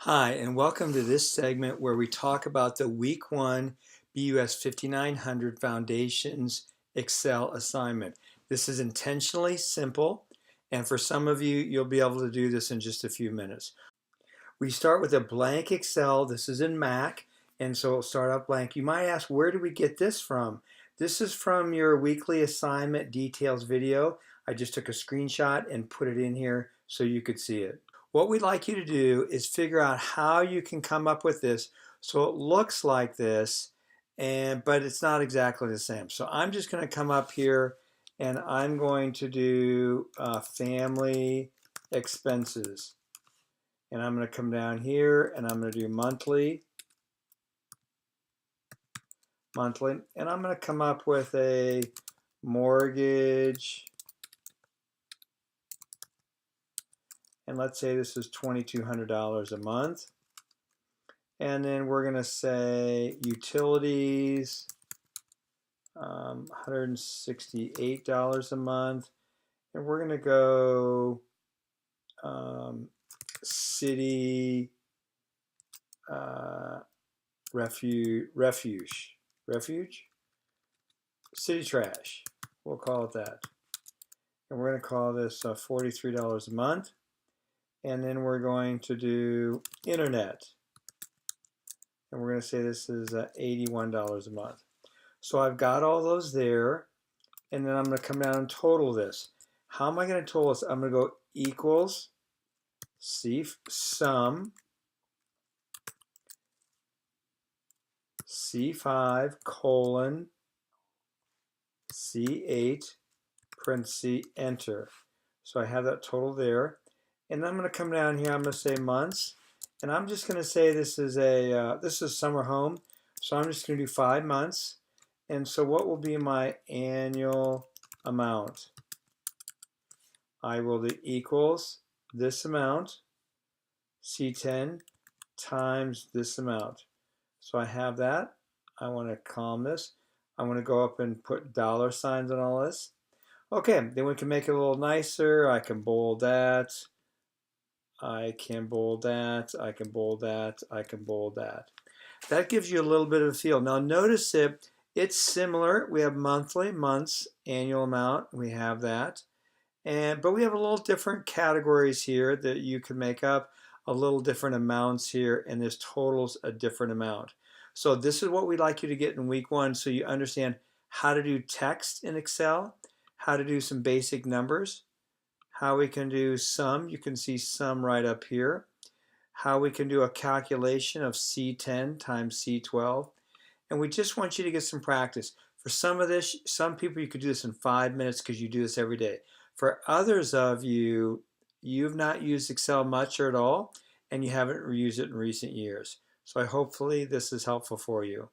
Hi, and welcome to this segment where we talk about the Week 1 BUS 5900 Foundations Excel assignment. This is intentionally simple, and for some of you, you'll be able to do this in just a few minutes. We start with a blank Excel. This is in Mac, and so it'll start out blank. You might ask, where do we get this from? This is from your weekly assignment details video. I just took a screenshot and put it in here so you could see it. What we'd like you to do is figure out how you can come up with this so it looks like this, but it's not exactly the same. So I'm just going to come up here and I'm going to do family expenses. And I'm going to come down here and I'm going to do monthly, and I'm going to come up with a mortgage, and let's say this is $2,200 a month. And then we're going to say utilities, $168 a month. And we're going to go city refuge, city trash. We'll call it that. And we're going to call this $43 a month. And then we're going to do internet. And we're going to say this is $81 a month. So I've got all those there. And then I'm going to come down and total this. How am I going to total this? I'm going to go equals sum C5 colon C8 parenthesis enter. So I have that total there. And I'm going to come down here. I'm going to say months. And I'm just going to say this is summer home. So I'm just going to do 5 months. And so what will be my annual amount? I will do equals this amount, C10, times this amount. So I have that. I want to column this. I want to go up and put dollar signs on all this. Okay, then we can make it a little nicer. I can bold that. I can bold that. I can bold that. I can bold that. That gives you a little bit of a feel. Now notice it's similar. We have monthly, months, annual amount. We have that. But we have a little different categories here that you can make up, a little different amounts here, and this totals a different amount. So this is what we'd like you to get in week 1 so you understand how to do text in Excel, how to do some basic numbers, how we can do sum. You can see sum right up here. How we can do a calculation of C10 times C12. And we just want you to get some practice. For some of this, some people you could do this in 5 minutes because you do this every day. For others of you, you've not used Excel much or at all, and you haven't used it in recent years. So hopefully this is helpful for you.